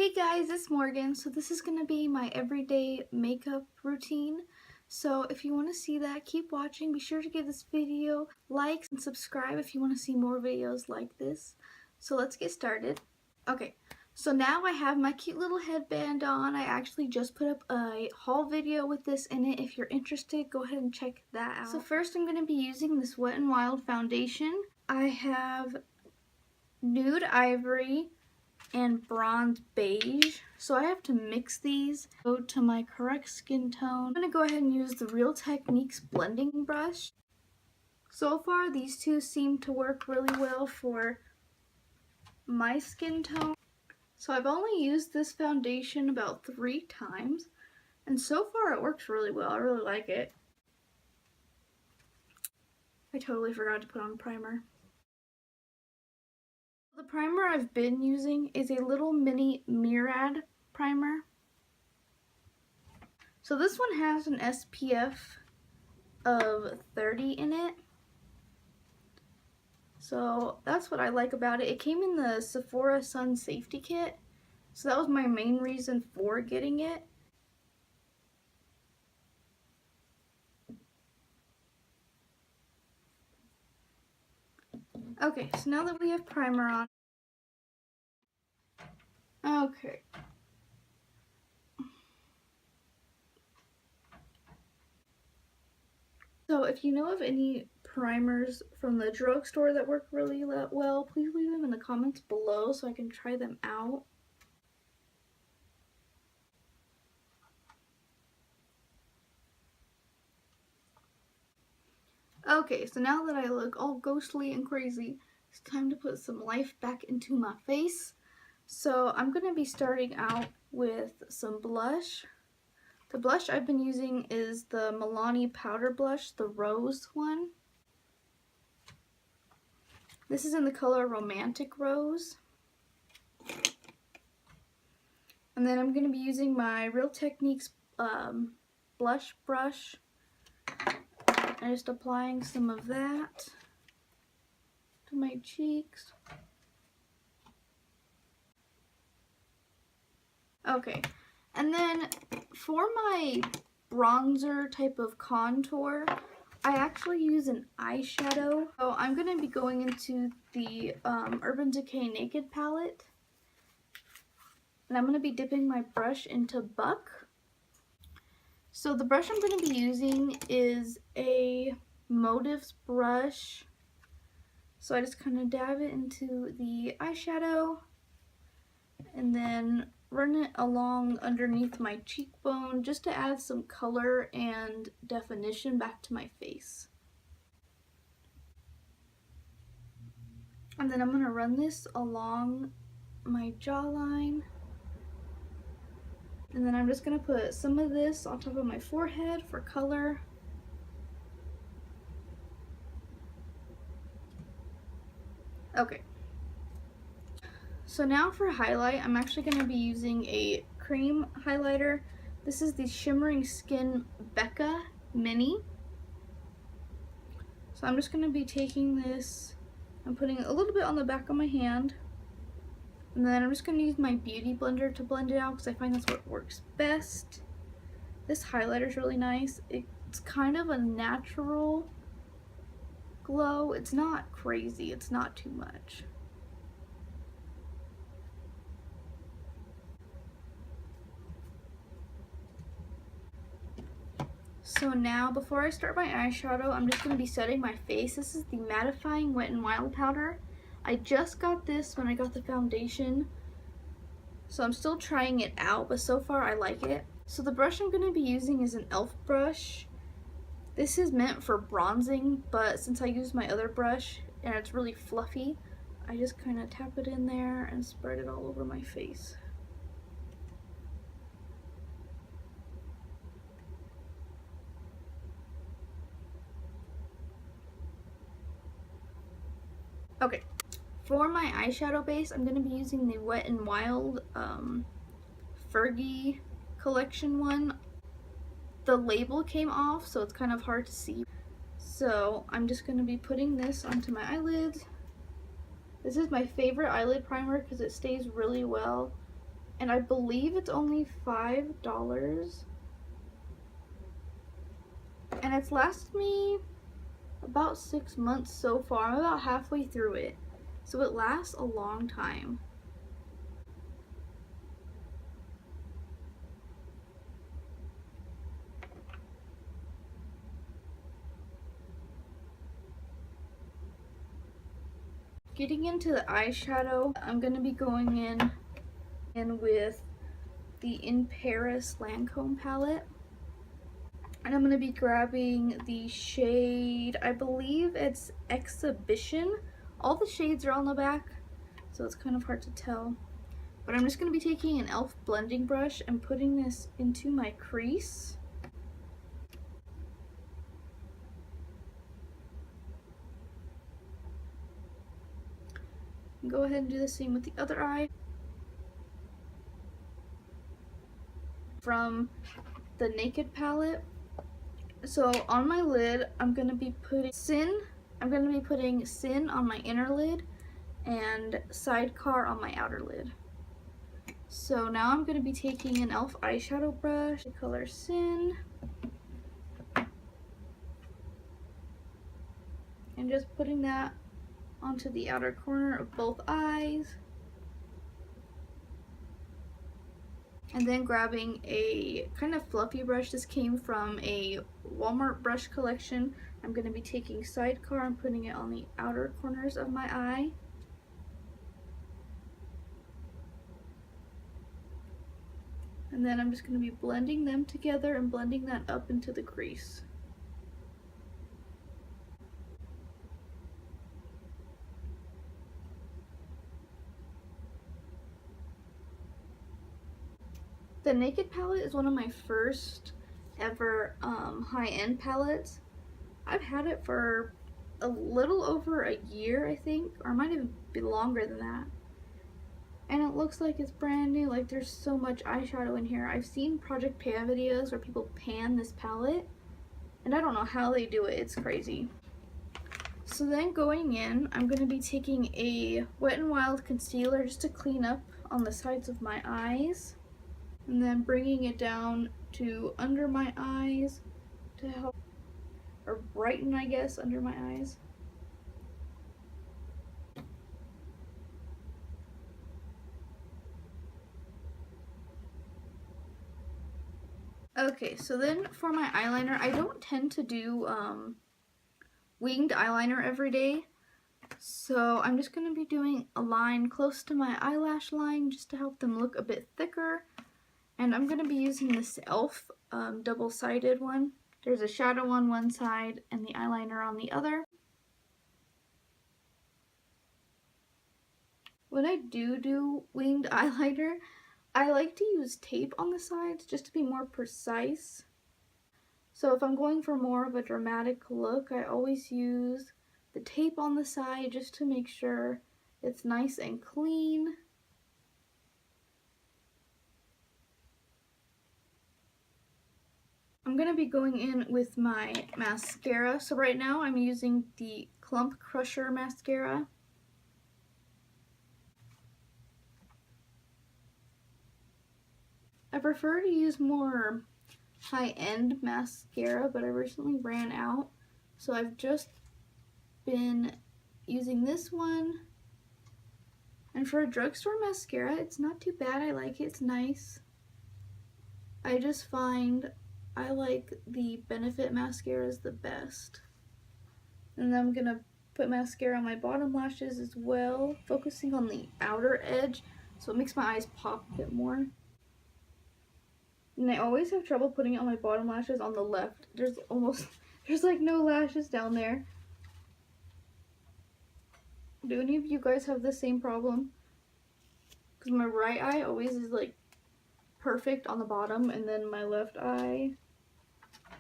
Hey guys, it's Morgan. So this is going to be my everyday makeup routine. So if you want to see that, keep watching. Be sure to give this video likes and subscribe if you want to see more videos like this. So let's get started. Okay, so now I have my cute little headband on. I actually just put up a haul video with this in it. If you're interested, go ahead and check that out. So first I'm going to be using this Wet n Wild foundation. I have Nude Ivory and Bronze Beige. So I have to mix these, go to my correct skin tone. I'm going to go ahead and use the Real Techniques blending brush. So far these two seem to work really well for my skin tone. So I've only used this foundation about 3 times, and so far it works really well. I really like it. I totally forgot to put on primer. The primer I've been using is a little mini Murad primer. So this one has an SPF of 30 in it. So that's what I like about it. It came in the Sephora Sun Safety Kit. So that was my main reason for getting it. Okay, so now that we have primer on. Okay. So if you know of any primers from the drugstore that work really well, please leave them in the comments below so I can try them out. Okay, so now that I look all ghostly and crazy, it's time to put some life back into my face. So I'm going to be starting out with some blush. The blush I've been using is the Milani powder blush, the rose one. This is in the color Romantic Rose. And then I'm going to be using my Real Techniques blush brush and just applying some of that to my cheeks. Okay, and then for my bronzer type of contour, I actually use an eyeshadow. So I'm going to be going into the Urban Decay Naked palette. And I'm going to be dipping my brush into Buck. So the brush I'm going to be using is a Motives brush. So I just kind of dab it into the eyeshadow and then run it along underneath my cheekbone just to add some color and definition back to my face. And then I'm going to run this along my jawline. And then I'm just going to put some of this on top of my forehead for color. Okay. So now for highlight, I'm actually going to be using a cream highlighter. This is the Shimmering Skin Becca Mini. So I'm just going to be taking this and putting it a little bit on the back of my hand. And then I'm just going to use my beauty blender to blend it out because I find that's what works best. This highlighter is really nice. It's kind of a natural glow. It's not crazy. It's not too much. So now, before I start my eyeshadow, I'm just going to be setting my face. This is the Mattifying Wet n Wild powder. I just got this when I got the foundation, so I'm still trying it out, but so far I like it. So the brush I'm going to be using is an e.l.f. brush. This is meant for bronzing, but since I used my other brush and it's really fluffy, I just kind of tap it in there and spread it all over my face. Okay, for my eyeshadow base, I'm going to be using the Wet n Wild Fergie collection one. The label came off, so it's kind of hard to see. So I'm just going to be putting this onto my eyelids. This is my favorite eyelid primer because it stays really well and I believe it's only $5. And it's lasted me about 6 months so far. I'm about halfway through it, so it lasts a long time. Getting into the eyeshadow, I'm going to be going in with the In Paris Lancome palette. And I'm going to be grabbing the shade, I believe it's Exhibition. All the shades are on the back, so it's kind of hard to tell. But I'm just going to be taking an e.l.f. blending brush and putting this into my crease. And go ahead and do the same with the other eye. From the Naked palette. So on my lid, I'm going to be putting Sin on my inner lid and Sidecar on my outer lid. So now I'm going to be taking an e.l.f. eyeshadow brush, the color Sin, and just putting that onto the outer corner of both eyes. And then grabbing a kind of fluffy brush. This came from a Walmart brush collection. I'm going to be taking Sidecar and putting it on the outer corners of my eye. And then I'm just going to be blending them together and blending that up into the crease. The Naked palette is one of my first ever high-end palettes. I've had it for a little over a year, I think, or it might even be longer than that. And it looks like it's brand new. Like, there's so much eyeshadow in here. I've seen Project Pan videos where people pan this palette, and I don't know how they do it. It's crazy. So then going in, I'm going to be taking a Wet n Wild concealer just to clean up on the sides of my eyes. And then bringing it down to under my eyes to help, or brighten, I guess, under my eyes. Okay, so then for my eyeliner, I don't tend to do winged eyeliner every day. So I'm just going to be doing a line close to my eyelash line just to help them look a bit thicker. And I'm going to be using this e.l.f. Double-sided one. There's a shadow on one side and the eyeliner on the other. When I do winged eyeliner, I like to use tape on the sides just to be more precise. So if I'm going for more of a dramatic look, I always use the tape on the side just to make sure it's nice and clean. I'm going to be going in with my mascara. So right now I'm using the Clump Crusher mascara. I prefer to use more high-end mascara, but I recently ran out. So I've just been using this one. And for a drugstore mascara, it's not too bad. I like it. It's nice. I just find I like the Benefit mascaras the best. And then I'm going to put mascara on my bottom lashes as well, focusing on the outer edge so it makes my eyes pop a bit more. And I always have trouble putting it on my bottom lashes on the left. There's like no lashes down there. Do any of you guys have the same problem? Because my right eye always is like perfect on the bottom, and then my left eye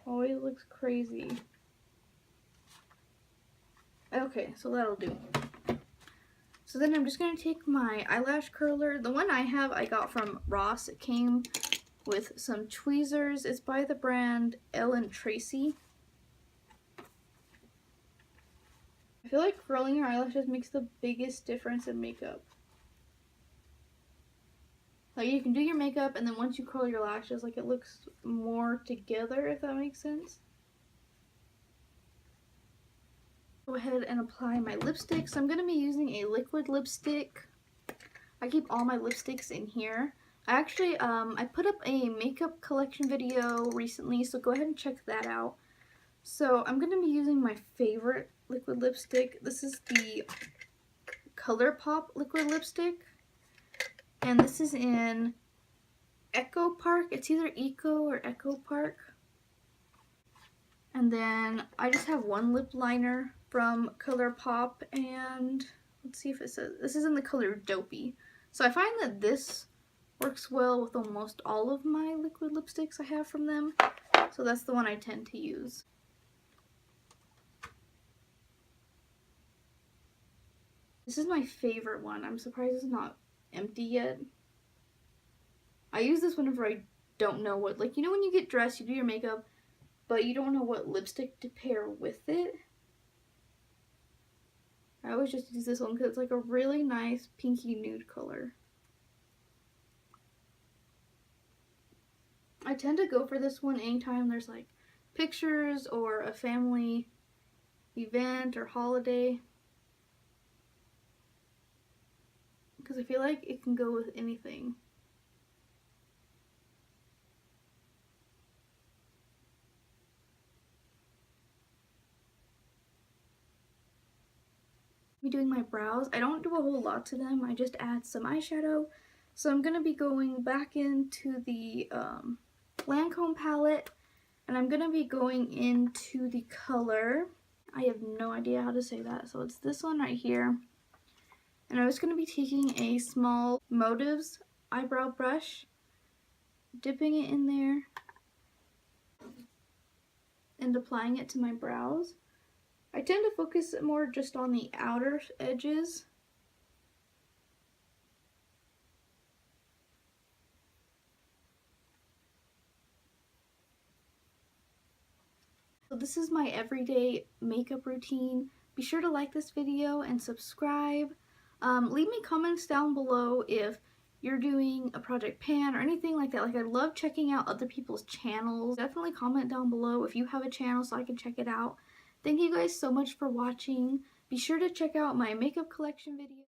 always looks crazy. Okay, so that'll do. So then I'm just going to take my eyelash curler. The one I have I got from Ross. It came with some tweezers. It's by the brand Ellen Tracy. I feel like curling your eyelashes makes the biggest difference in makeup. Like you can do your makeup and then once you curl your lashes, like it looks more together, if that makes sense. Go ahead and apply my lipstick. So I'm going to be using a liquid lipstick. I keep all my lipsticks in here. I actually, I put up a makeup collection video recently, so go ahead and check that out. So I'm going to be using my favorite liquid lipstick. This is the ColourPop liquid lipstick. And this is in Echo Park. It's either Eco or Echo Park. And then I just have one lip liner from ColourPop, and let's see if it says, this is in the color Dopey. So I find that this works well with almost all of my liquid lipsticks I have from them. So that's the one I tend to use. This is my favorite one. I'm surprised it's not empty yet. I use this whenever I don't know what, like, you know when you get dressed, you do your makeup, but you don't know what lipstick to pair with it. I always just use this one because it's like a really nice pinky nude color. I tend to go for this one anytime there's like pictures or a family event or holiday, because I feel like it can go with anything. Be doing my brows. I don't do a whole lot to them. I just add some eyeshadow. So I'm going to be going back into the Lancome palette, and I'm going to be going into the color, I have no idea how to say that, so it's this one right here. And I was going to be taking a small Motives eyebrow brush, dipping it in there, and applying it to my brows. I tend to focus more just on the outer edges. So this is my everyday makeup routine. Be sure to like this video and subscribe. Leave me comments down below if you're doing a project pan or anything like that. Like, I love checking out other people's channels. Definitely comment down below if you have a channel so I can check it out. Thank you guys so much for watching. Be sure to check out my makeup collection video.